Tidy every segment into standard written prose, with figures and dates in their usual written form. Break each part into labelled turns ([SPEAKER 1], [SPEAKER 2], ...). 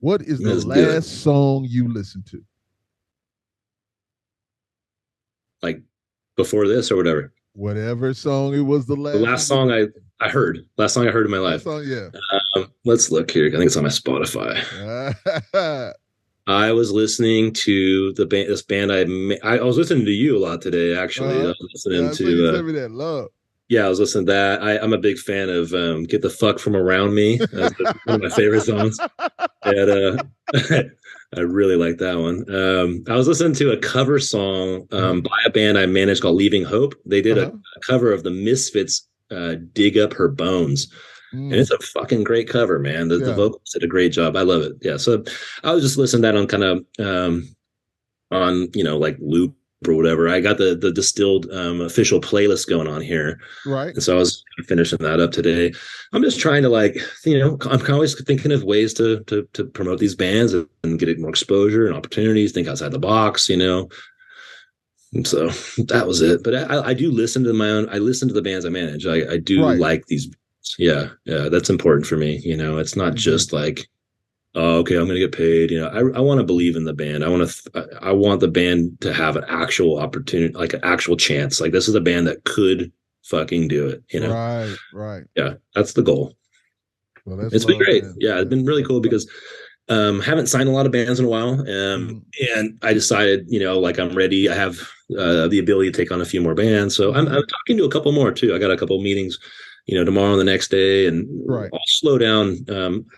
[SPEAKER 1] What is the
[SPEAKER 2] Let's do it.
[SPEAKER 1] last song you listened to?
[SPEAKER 2] Like before this or whatever.
[SPEAKER 1] Whatever song it was, the
[SPEAKER 2] The
[SPEAKER 1] last
[SPEAKER 2] last
[SPEAKER 1] one.
[SPEAKER 2] song I heard, last song I heard in my
[SPEAKER 1] Last
[SPEAKER 2] life.
[SPEAKER 1] song, yeah.
[SPEAKER 2] Let's look here. I think it's on my Spotify. I was listening to the band. This band I was listening to you a lot today. Actually, I was listening
[SPEAKER 1] yeah, so you
[SPEAKER 2] to.
[SPEAKER 1] sent me that love.
[SPEAKER 2] Yeah, I was listening to that. I'm a big fan of "Get the Fuck From Around Me." That's one of my favorite songs. And I really like that one. I was listening to a cover song by a band I managed called Leaving Hope. They did a cover of the Misfits' "Dig Up Her Bones." And it's a fucking great cover, man. The vocals did a great job. I love it. Yeah. So I was just listening to that on kind of on, like loop or whatever. I got the distilled official playlist going on here.
[SPEAKER 1] Right.
[SPEAKER 2] And so I was finishing that up today. I'm just trying to I'm always thinking of ways to promote these bands and get more exposure and opportunities, think outside the box, And so that was it. But I do listen to I listen to the bands I manage. I do like these. Yeah. That's important for me. It's not just like, oh, okay, I'm going to get paid. I want to believe in the band. I want the band to have an actual opportunity, like an actual chance. Like this is a band that could fucking do it.
[SPEAKER 1] Right.
[SPEAKER 2] Yeah. That's the goal. Well, it's been great. Man. Yeah. It's been really cool because haven't signed a lot of bands in a while. And I decided, like I'm ready. I have the ability to take on a few more bands. So I'm talking to a couple more too. I got a couple of meetings, tomorrow and the next day, and I'll slow down.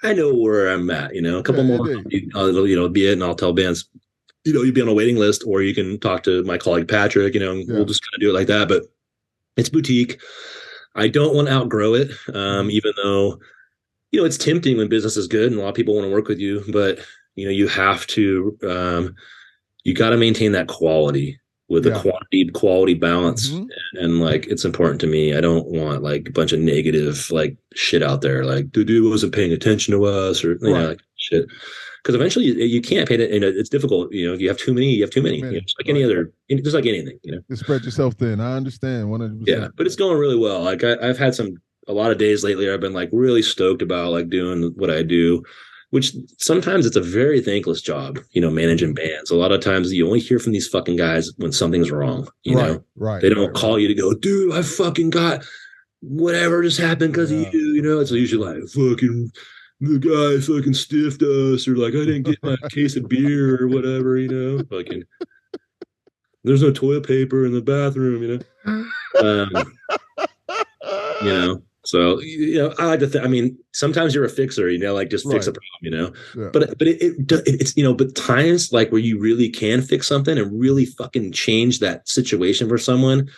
[SPEAKER 2] I know where I'm at, a couple more, I'll be it. And I'll tell bands, you'd be on a waiting list, or you can talk to my colleague, Patrick, and we'll just kind of do it like that. But it's boutique. I don't want to outgrow it. Even though, it's tempting when business is good and a lot of people want to work with you, but you have to, you got to maintain that quality with the quality balance. And like, it's important to me. I don't want like a bunch of negative, like shit out there. Like the dude wasn't paying attention to us or, like shit. Cause eventually you can't pay it. It's difficult. If you have too many, just like any other, just like anything,
[SPEAKER 1] You spread yourself thin. I understand 100%.
[SPEAKER 2] Yeah. But it's going really well. Like I've had a lot of days lately where I've been like really stoked about like doing what I do, which sometimes it's a very thankless job, managing bands. A lot of times you only hear from these fucking guys when something's wrong,
[SPEAKER 1] Right.
[SPEAKER 2] They don't call you to go, dude, I fucking got whatever just happened because of you, It's usually like fucking the guy fucking stiffed us, or like I didn't get my case of beer or whatever, fucking there's no toilet paper in the bathroom, So, I like to I mean, sometimes you're a fixer, like just fix a problem, but it's, but times like where you really can fix something and really fucking change that situation for someone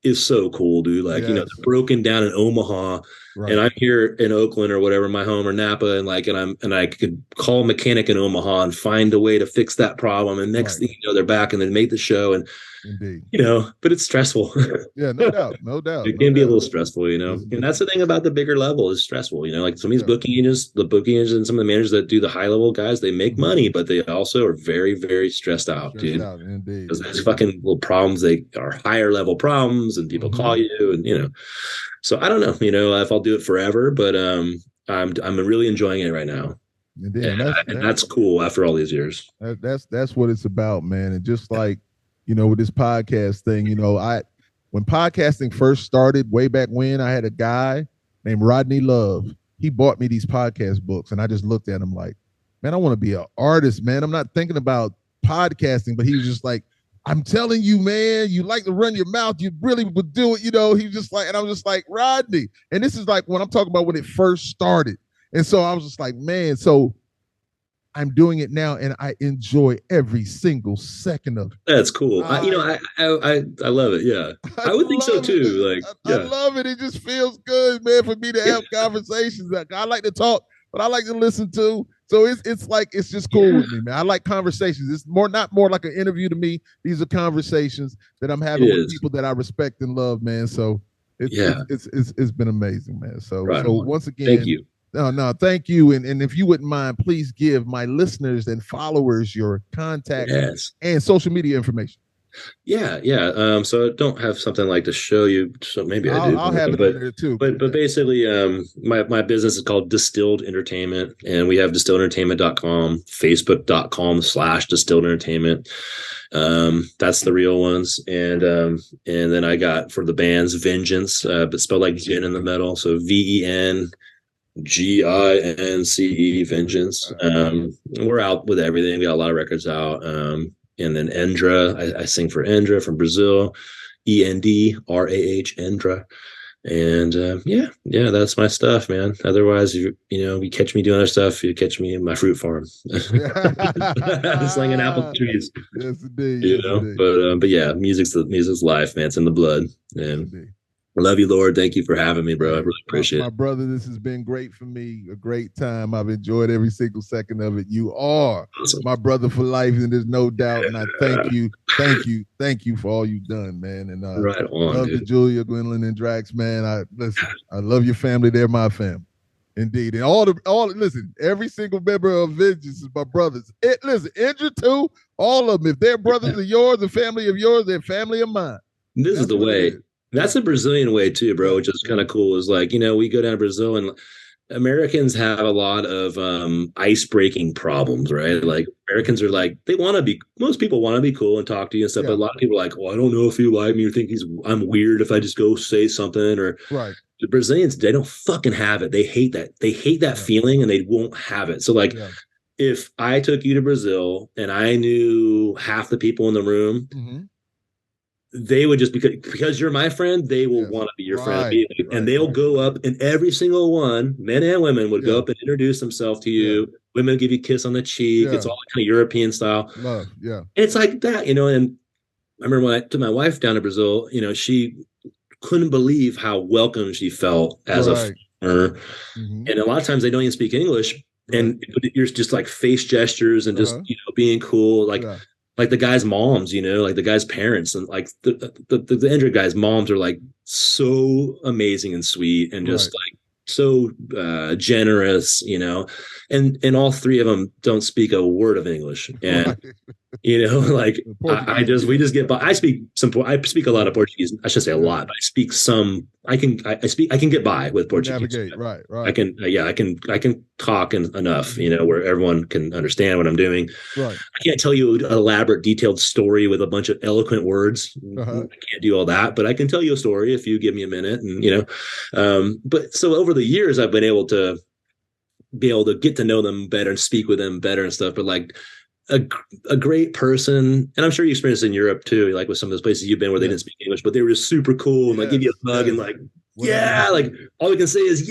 [SPEAKER 2] is so cool, dude. Like, they're broken down in Omaha and I'm here in Oakland or whatever, my home, or Napa. And like, and I could call a mechanic in Omaha and find a way to fix that problem. And next thing you know, they're back and they make the show. And, but it's stressful.
[SPEAKER 1] Yeah, no doubt.
[SPEAKER 2] It can be a little stressful, and that's the thing about the bigger level is stressful, like some of these booking agents and some of the managers that do the high level guys, they make money, but they also are very, very stressed out, dude. Because there's fucking little problems. They are higher level problems and people call you and, so I don't know, if I'll do it forever, but I'm really enjoying it right now. And that's cool after all these years.
[SPEAKER 1] That's what it's about, man. And just like, with this podcast thing, when podcasting first started way back when, I had a guy named Rodney Love. He bought me these podcast books, and I just looked at him like, man, I want to be an artist, man. I'm not thinking about podcasting, but he was just like, I'm telling you, man, you like to run your mouth. You really would do it. He's just like, and I was just like, Rodney. And this is like when I'm talking about when it first started. And so I was just like, man, so I'm doing it now, and I enjoy every single second of it.
[SPEAKER 2] That's cool. I love it. Yeah, I would think so too. Like,
[SPEAKER 1] I love it. It just feels good, man, for me to have conversations. Like, I like to talk, but I like to listen too. So it's like it's just cool with me, man. I like conversations. It's not more like an interview to me. These are conversations that I'm having with people that I respect and love, man. So it's been amazing, man. So once again,
[SPEAKER 2] thank you.
[SPEAKER 1] No, thank you. And if you wouldn't mind, please give my listeners and followers your contact and social media information.
[SPEAKER 2] Yeah. So I don't have something like to show you. So maybe I do.
[SPEAKER 1] I'll have it on there too.
[SPEAKER 2] But basically, my business is called Distilled Entertainment, and we have distilledentertainment.com, facebook.com/distilled entertainment. That's the real ones. And then I got for the bands Vengeance, but spelled like gin in the middle. So VENGINCE, Vengeance. We're out with everything. We got a lot of records out. And then ENDRAH, I sing for ENDRAH from Brazil, ENDRAH, ENDRAH. And that's my stuff, man. Otherwise, you catch me doing other stuff, you catch me in my fruit farm, slinging apple trees.
[SPEAKER 1] Yes, indeed.
[SPEAKER 2] But yeah, music's life, man. It's in the blood. And I love you, Lord. Thank you for having me, bro. I really appreciate it.
[SPEAKER 1] My brother, this has been great for me. A great time. I've enjoyed every single second of it. You are my brother for life, and there's no doubt. And I thank you for all you've done, man. And
[SPEAKER 2] right on,
[SPEAKER 1] love to Julia, Gwendolyn, and Drax, man. I love your family. They're my family. Indeed. And listen, every single member of Vengeance is my brothers. ENDRAH too, all of them. If they're brothers of yours, a family of yours, they're family of mine.
[SPEAKER 2] This is the way. That's a Brazilian way too, bro, which is kind of cool. Is like, we go down to Brazil and Americans have a lot of ice-breaking problems, right? Like Americans are like, most people want to be cool and talk to you and stuff, but a lot of people are like, well, I don't know if you like me or think I'm weird if I just go say something or
[SPEAKER 1] right.
[SPEAKER 2] The Brazilians, they don't fucking have it. They hate that. They hate that feeling and they won't have it. So like, if I took you to Brazil and I knew half the people in the room, they would just because you're my friend, they will want to be your friend. And they'll go up, and every single one, men and women, would go up and introduce themselves to you. Women give you a kiss on the cheek. It's all kind of European style.
[SPEAKER 1] Love,
[SPEAKER 2] And it's like that, And I remember when I took my wife down to Brazil, she couldn't believe how welcome she felt as a foreigner. And a lot of times they don't even speak English. And you're just like face gestures and just, being cool. Like the guy's moms, like the guy's parents, and like the ENDRAH guy's moms are like so amazing and sweet and just like so generous, and all three of them don't speak a word of English. And like we just get by. I speak a lot of Portuguese. I should say a lot, but I speak some. I can get by with Portuguese.
[SPEAKER 1] Navigate, right. I
[SPEAKER 2] can talk enough, where everyone can understand what I'm doing.
[SPEAKER 1] Right.
[SPEAKER 2] I can't tell you an elaborate, detailed story with a bunch of eloquent words. I can't do all that, but I can tell you a story if you give me a minute. And but so over the years, I've been able to get to know them better and speak with them better and stuff. But like a great person, and I'm sure you experienced in Europe too, like with some of those places you've been where they didn't speak English, but they were just super cool and like give you a hug and like like all we can say is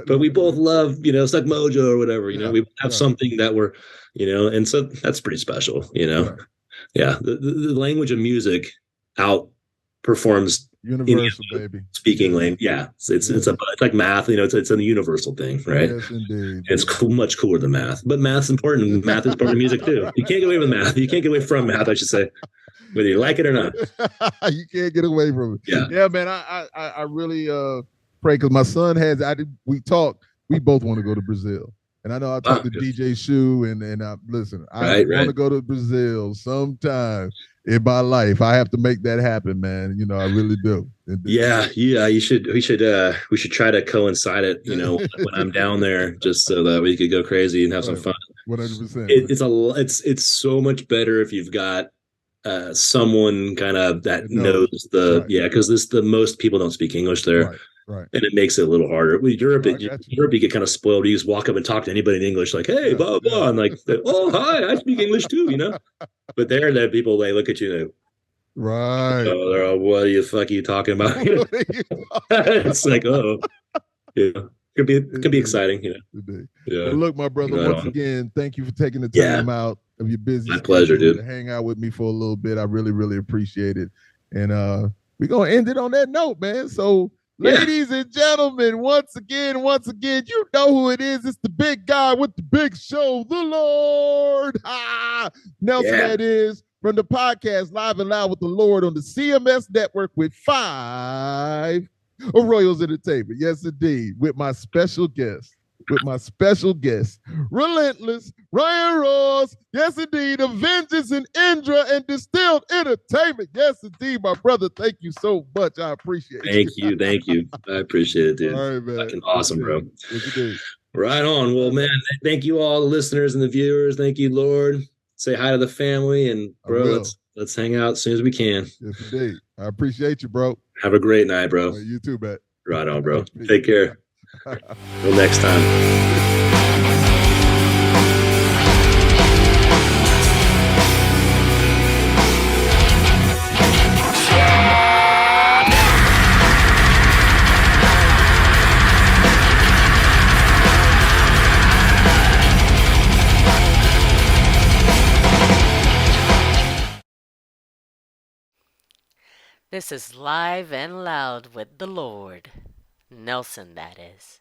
[SPEAKER 2] but we both love Suck Mojo or whatever, we have something that we're and so that's pretty special. The language of music outperforms
[SPEAKER 1] universal, baby.
[SPEAKER 2] Speaking language, it's like math. It's a universal thing, right?
[SPEAKER 1] Yes, indeed.
[SPEAKER 2] It's much cooler than math, but math's important. Math is part of music too. You can't get away with math. You can't get away from math, I should say, whether you like it or not.
[SPEAKER 1] You can't get away from it. Yeah, man. I really pray because my son has. We talked. We both want to go to Brazil. And I know I talked to DJ Shu, and listen, I want to go to Brazil sometime in my life. I have to make that happen, man. I really do.
[SPEAKER 2] Yeah. We should try to coincide it, when I'm down there, just so that we could go crazy and have some fun.
[SPEAKER 1] 100%.
[SPEAKER 2] It's so much better if you've got someone kind of that knows because most people don't speak English there.
[SPEAKER 1] Right.
[SPEAKER 2] And it makes it a little harder. With Europe, you get kind of spoiled. You just walk up and talk to anybody in English, like, hey, blah, blah, and like, oh, hi, I speak English too, But there, people, they look at you,
[SPEAKER 1] right.
[SPEAKER 2] Oh, what the fuck are you talking about? It's like, could be exciting,
[SPEAKER 1] Well, look, my brother, once again, thank you for taking the time out of your busy
[SPEAKER 2] my pleasure, dude.
[SPEAKER 1] To hang out with me for a little bit. I really, really appreciate it. And we're gonna end it on that note, man. So. Ladies and gentlemen, once again, you know who it is. It's the big guy with the big show, the Lord. Nelson, that is, from the podcast Live and Loud with the Lord on the CMS Network with 5 Royals Entertainment. Yes, indeed, with my special guest. with my special guest, Relentless, Ryan Ross. Yes, indeed, of Vengeance and ENDRAH and Distilled Entertainment. Yes, indeed, my brother. Thank you so much. I appreciate
[SPEAKER 2] you. Thank you. I appreciate it, dude.
[SPEAKER 1] All right, man.
[SPEAKER 2] Fucking awesome, bro.
[SPEAKER 1] Yes, indeed.
[SPEAKER 2] Right on. Well, man, thank you all the listeners and the viewers. Thank you, Lord. Say hi to the family, and bro, let's hang out as soon as we can.
[SPEAKER 1] Yes, indeed. I appreciate you, bro.
[SPEAKER 2] Have a great night, bro.
[SPEAKER 1] You too, man.
[SPEAKER 2] Right on, bro. Take care. Till next time.
[SPEAKER 3] This is Live and Loud with the Lord. Nelson, that is.